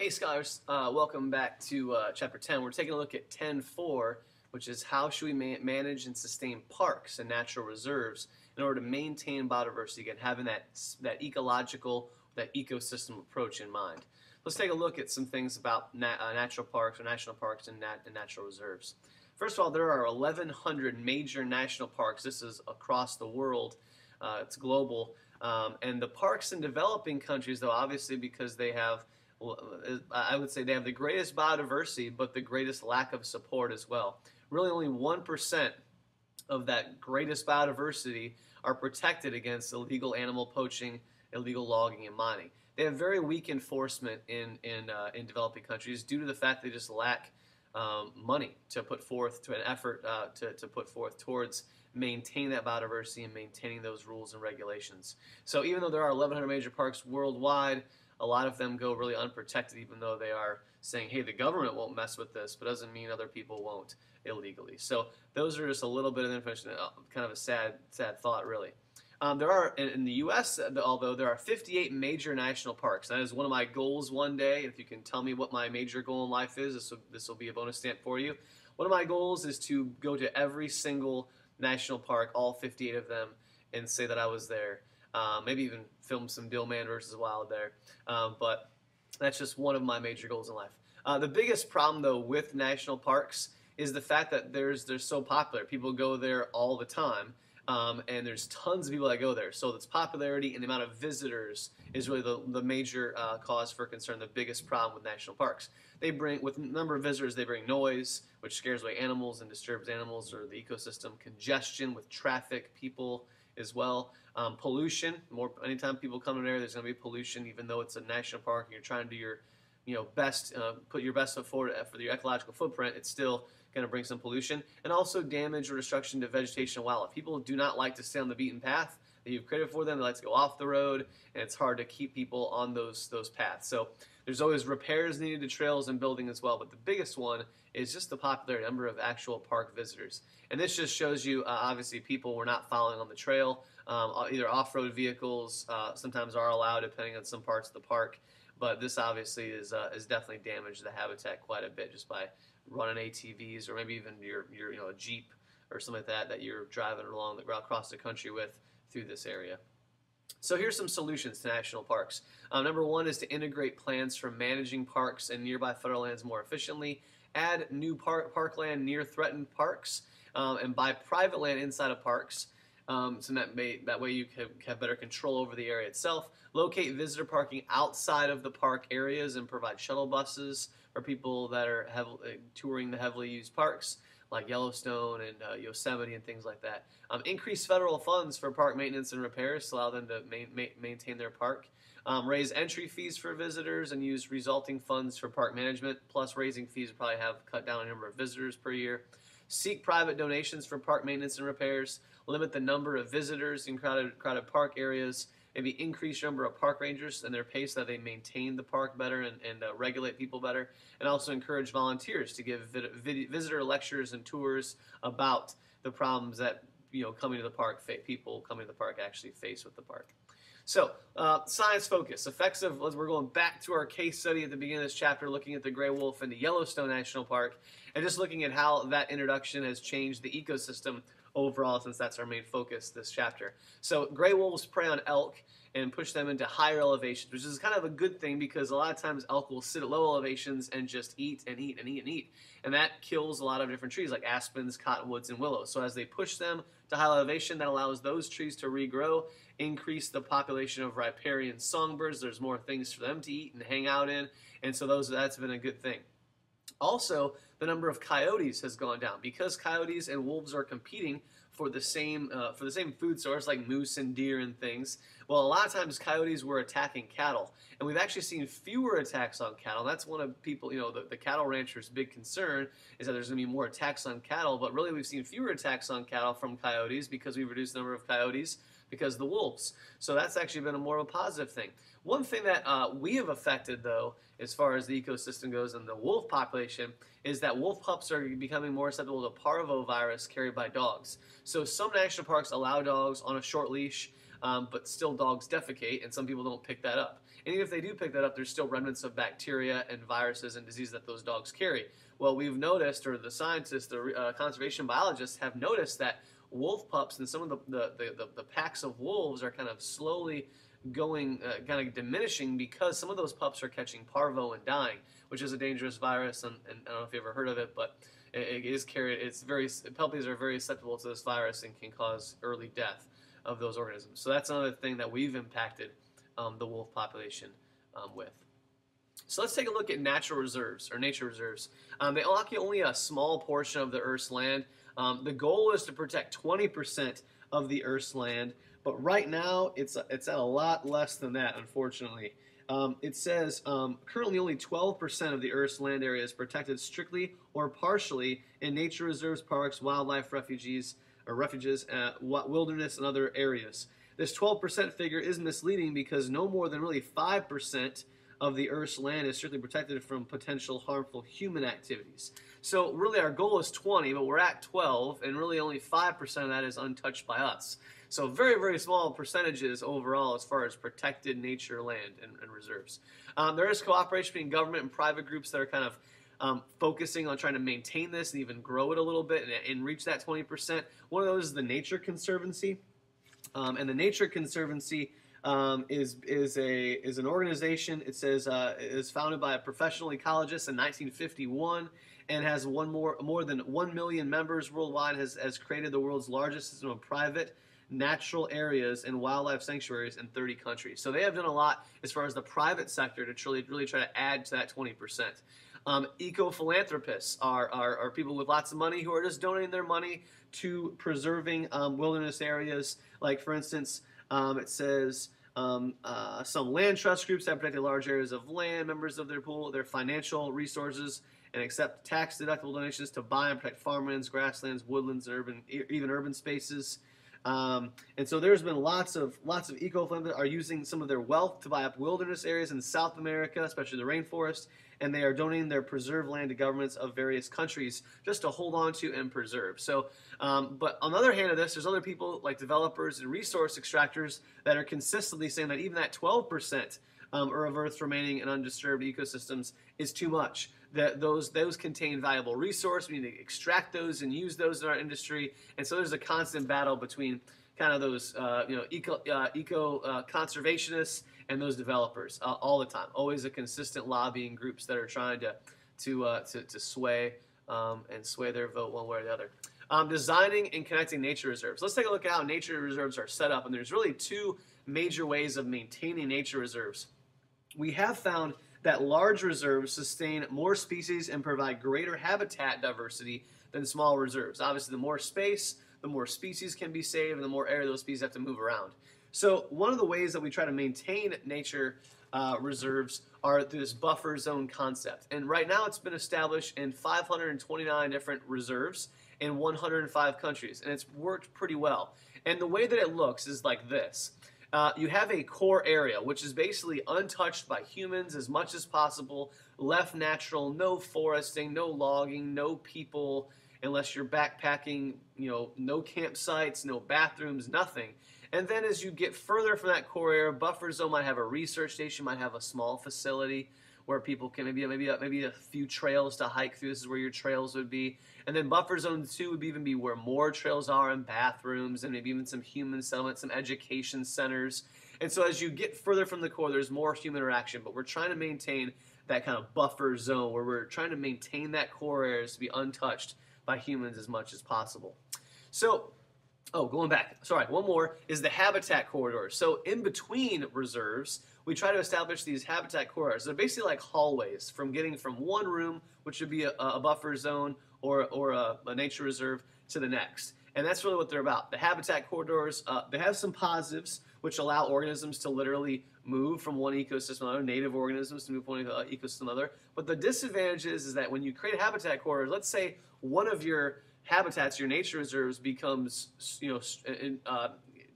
Hey scholars, welcome back to chapter 10. We're taking a look at 10.4, which is how should we manage and sustain parks and natural reserves in order to maintain biodiversity, again, having that ecological, that ecosystem approach in mind. Let's take a look at some things about natural parks or national parks and natural reserves. First of all, there are 1,100 major national parks. This is across the world. It's global. And the parks in developing countries, though, obviously because they have I would say they have the greatest biodiversity, but the greatest lack of support as well. Really, only 1% of that greatest biodiversity are protected against illegal animal poaching, illegal logging, and mining. They have very weak enforcement in developing countries due to the fact they just lack money to put forth to an effort to put forth towards maintaining that biodiversity and maintaining those rules and regulations. So even though there are 1,100 major parks worldwide, a lot of them go really unprotected, even though they are saying, hey, the government won't mess with this, but doesn't mean other people won't illegally. So those are just a little bit of information, kind of a sad thought, really. There are, in the U.S., although there are 58 major national parks. That is one of my goals one day. If you can tell me what my major goal in life is, this will be a bonus stamp for you. One of my goals is to go to every single national park, all 58 of them, and say that I was there. Maybe even film some Dillman versus Wild there. But that's just one of my major goals in life. The biggest problem, though, with national parks is the fact that they're so popular. People go there all the time, and there's tons of people that go there. So its popularity and the amount of visitors is really the major cause for concern, the biggest problem with national parks. They bring, with a number of visitors, they bring noise, which scares away animals and disturbs animals or the ecosystem, congestion with traffic, people as well. Pollution, anytime people come in there, there's going to be pollution, even though it's a national park and you're trying to do your best, put your best foot forward for your ecological footprint, it's still going to bring some pollution. And also damage or destruction to vegetation and wildlife. People do not like to stay on the beaten path that you've created for them. They like to go off the road, and it's hard to keep people on those paths. So there's always repairs needed to trails and building as well, but the biggest one is just the popular number of actual park visitors. And this just shows you, obviously, people were not following on the trail. Either off-road vehicles sometimes are allowed depending on some parts of the park, but this obviously is definitely damaged the habitat quite a bit just by running ATVs or maybe even your a Jeep or something like that you're driving along across the country with through this area. So here's some solutions to national parks. Number one is to integrate plans for managing parks and nearby federal lands more efficiently, add new parkland near threatened parks, and buy private land inside of parks. So that way you have better control over the area itself. Locate visitor parking outside of the park areas and provide shuttle buses for people that are touring the heavily used parks like Yellowstone and Yosemite and things like that. Increase federal funds for park maintenance and repairs to allow them to maintain their park. Raise entry fees for visitors and use resulting funds for park management. Plus raising fees will probably have cut down a number of visitors per year. Seek private donations for park maintenance and repairs. Limit the number of visitors in crowded park areas. Maybe increase the number of park rangers and their pace so that they maintain the park better and regulate people better. And also encourage volunteers to give visitor lectures and tours about the problems that coming to the park, people coming to the park actually face with the park. So, science focus, effects of, we're going back to our case study at the beginning of this chapter, looking at the gray wolf in the Yellowstone National Park, and just looking at how that introduction has changed the ecosystem overall, since that's our main focus this chapter. So, gray wolves prey on elk and push them into higher elevations, which is kind of a good thing because a lot of times elk will sit at low elevations and just eat and eat and eat and eat. And that kills a lot of different trees like aspens, cottonwoods, and willows. So as they push them to high elevation, that allows those trees to regrow, increase the population of riparian songbirds. There's more things for them to eat and hang out in, and so that's been a good thing. Also, the number of coyotes has gone down because coyotes and wolves are competing for the same food source like moose and deer and things. Well, a lot of times coyotes were attacking cattle, and we've actually seen fewer attacks on cattle. That's one of people, the cattle ranchers' big concern is that there's going to be more attacks on cattle, but really we've seen fewer attacks on cattle from coyotes because we've reduced the number of coyotes because of the wolves. So that's actually been more of a positive thing. One thing that we have affected, though, as far as the ecosystem goes and the wolf population, is that wolf pups are becoming more susceptible to parvovirus carried by dogs. So some national parks allow dogs on a short leash, but still dogs defecate, and some people don't pick that up. And even if they do pick that up, there's still remnants of bacteria and viruses and diseases that those dogs carry. Well, we've noticed, or the scientists, the conservation biologists have noticed that wolf pups and some of the packs of wolves are kind of slowly going, kind of diminishing because some of those pups are catching parvo and dying, which is a dangerous virus, and I don't know if you've ever heard of it, but it is carried. Puppies are very susceptible to this virus and can cause early death of those organisms. So that's another thing that we've impacted the wolf population with. So let's take a look at natural reserves, or nature reserves. They occupy only a small portion of the Earth's land. The goal is to protect 20% of the Earth's land, but right now it's at a lot less than that, unfortunately. It says currently only 12% of the Earth's land area is protected strictly or partially in nature reserves, parks, wildlife refuges, wilderness, and other areas. This 12% figure is misleading because no more than really 5% of the Earth's land is strictly protected from potential harmful human activities. So really our goal is 20, but we're at 12, and really only 5% of that is untouched by us. So very, very small percentages overall as far as protected nature land and reserves. There is cooperation between government and private groups that are kind of focusing on trying to maintain this and even grow it a little bit and reach that 20%. One of those is the Nature Conservancy. And the Nature Conservancy is an organization. It says it is founded by a professional ecologist in 1951 and has more than 1 million members worldwide. Has created the world's largest system of private natural areas and wildlife sanctuaries in 30 countries. So they have done a lot as far as the private sector to really try to add to that 20%. Eco-philanthropists are people with lots of money who are just donating their money to preserving wilderness areas. Like, for instance, it says some land trust groups have protected large areas of land, members of their pool, their financial resources, and accept tax-deductible donations to buy and protect farmlands, grasslands, woodlands, and even urban spaces. And so there's been lots of eco-philanthropists are using some of their wealth to buy up wilderness areas in South America, especially the rainforest, and they are donating their preserved land to governments of various countries just to hold on to and preserve. So, but on the other hand of this, there's other people like developers and resource extractors that are consistently saying that even that 12% of Earth's remaining and undisturbed ecosystems is too much. That those contain valuable resource. We need to extract those and use those in our industry. And so there's a constant battle between kind of those eco conservationists and those developers all the time. Always a consistent lobbying groups that are trying to sway and sway their vote one way or the other. Designing and connecting nature reserves. Let's take a look at how nature reserves are set up. And there's really two major ways of maintaining nature reserves. We have found that large reserves sustain more species and provide greater habitat diversity than small reserves. Obviously, the more space, the more species can be saved, and the more area those species have to move around. So one of the ways that we try to maintain nature reserves are through this buffer zone concept. And right now it's been established in 529 different reserves in 105 countries, and it's worked pretty well. And the way that it looks is like this. You have a core area, which is basically untouched by humans as much as possible, left natural, no foresting, no logging, no people, unless you're backpacking, no campsites, no bathrooms, nothing. And then as you get further from that core area, buffer zone might have a research station, might have a small facility where people can maybe a few trails to hike through. This is where your trails would be. And then buffer zone 2 would even be where more trails are, and bathrooms, and maybe even some human settlements, some education centers. And so as you get further from the core, there's more human interaction. But we're trying to maintain that kind of buffer zone where we're trying to maintain that core areas to be untouched by humans as much as possible. So, going back, sorry, one more is the habitat corridors. So in between reserves, we try to establish these habitat corridors. They're basically like hallways getting from one room, which would be a buffer zone or a nature reserve, to the next. And that's really what they're about. The habitat corridors, they have some positives, which allow organisms to literally move from one ecosystem to another, native organisms to move from one ecosystem to another. But the disadvantage is that when you create a habitat corridor, let's say one of your habitats, your nature reserves, becomes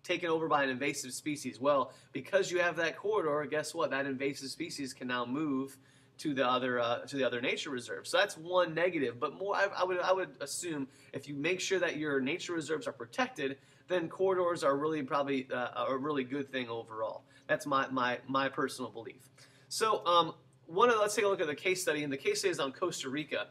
taken over by an invasive species. Well, because you have that corridor, guess what? That invasive species can now move to the other nature reserve. So that's one negative. But more, I would assume if you make sure that your nature reserves are protected, then corridors are really probably a really good thing overall. That's my personal belief. So let's take a look at the case study, and the case study is on Costa Rica.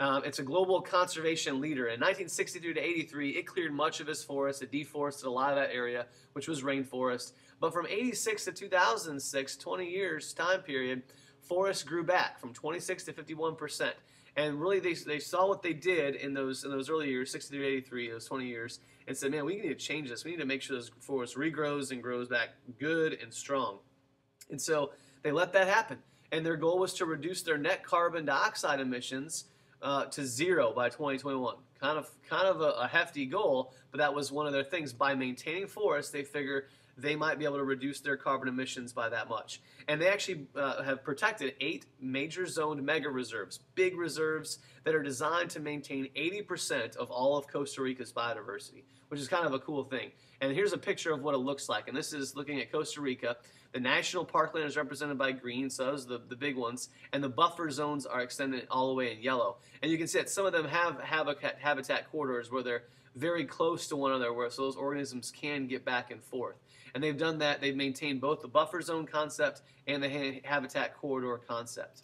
It's a global conservation leader. In 1963 to 83, it cleared much of its forest. It deforested a lot of that area, which was rainforest. But from 86 to 2006, 20 years time period, forests grew back from 26 to 51%. And really, they saw what they did in those early years, 63 to 83, those 20 years, and said, man, we need to change this. We need to make sure this forest regrows and grows back good and strong. And so they let that happen. And their goal was to reduce their net carbon dioxide emissions to 0 by 2021. Kind of a hefty goal, but that was one of their things. By maintaining forests, they figure they might be able to reduce their carbon emissions by that much. And they actually have protected 8 major zoned mega reserves, big reserves that are designed to maintain 80% of all of Costa Rica's biodiversity, which is kind of a cool thing. And here's a picture of what it looks like. And this is looking at Costa Rica. The national parkland is represented by green, so those are the big ones. And the buffer zones are extended all the way in yellow. And you can see that some of them have habitat corridors where they're very close to one another, so those organisms can get back and forth. And they've done that. They've maintained both the buffer zone concept and the habitat corridor concept.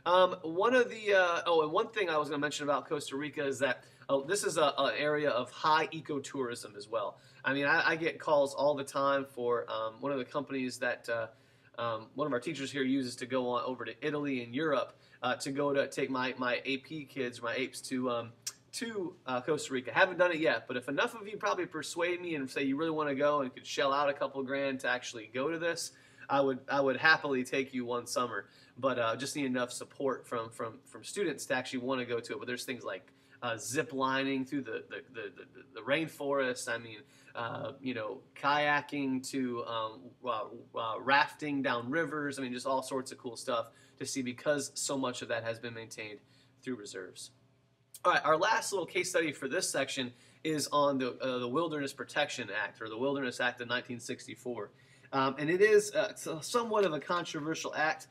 And one thing I was going to mention about Costa Rica is that this is an area of high ecotourism as well. I mean, I get calls all the time for one of the companies that one of our teachers here uses to go on over to Italy and Europe to go to take my AP kids, my APES, to Costa Rica. Haven't done it yet, but if enough of you probably persuade me and say you really want to go and could shell out a couple grand to actually go to this, I would happily take you one summer. But just need enough support from students to actually want to go to it. But there's things like zip lining through the rainforest. I mean, kayaking to rafting down rivers. I mean, just all sorts of cool stuff to see because so much of that has been maintained through reserves. All right, our last little case study for this section is on the Wilderness Protection Act, or the Wilderness Act of 1964. And it is somewhat of a controversial act.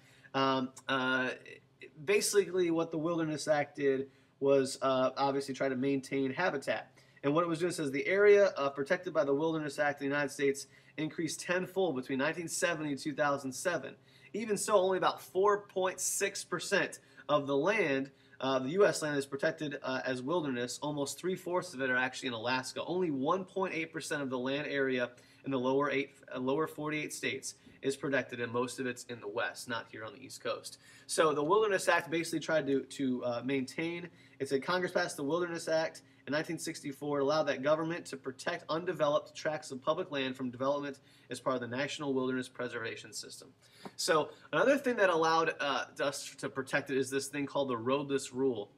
Basically, what the Wilderness Act did was obviously try to maintain habitat. And what it was doing says the area protected by the Wilderness Act in the United States increased tenfold between 1970 and 2007. Even so, only about 4.6% of the land, the U.S. land, is protected as wilderness. Almost 3/4 of it are actually in Alaska. Only 1.8% of the land area in the lower 48 states is protected, and most of it's in the West, not here on the East Coast. So the Wilderness Act basically tried to maintain. It's a Congress passed the Wilderness Act in 1964. It allowed that government to protect undeveloped tracts of public land from development as part of the National Wilderness Preservation System. So another thing that allowed us to protect it is this thing called the roadless rule.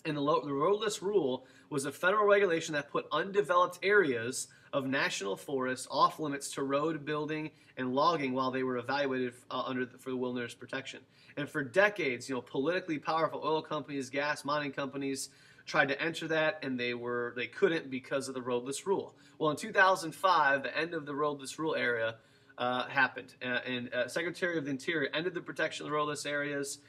And the roadless rule was a federal regulation that put undeveloped areas of national forests off limits to road building and logging while they were evaluated for the wilderness protection. And for decades, politically powerful oil companies, gas mining companies tried to enter that, and they couldn't because of the roadless rule. Well, in 2005, the end of the roadless rule area happened, and Secretary of the Interior ended the protection of the roadless areas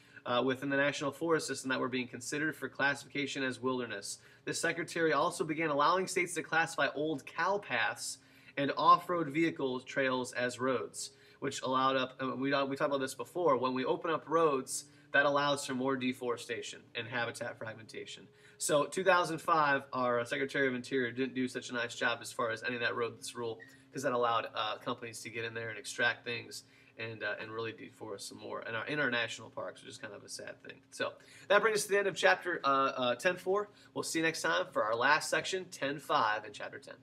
within the National Forest System that were being considered for classification as wilderness. This secretary also began allowing states to classify old cow paths and off-road vehicle trails as roads, which allowed we talked about this before, when we open up roads, that allows for more deforestation and habitat fragmentation. So 2005, our Secretary of Interior didn't do such a nice job as far as any of that roadless rule, because that allowed companies to get in there and extract things and really deforest some more in our national parks, which is kind of a sad thing. So that brings us to the end of chapter 10.4. We'll see you next time for our last section, 10.5 in chapter 10.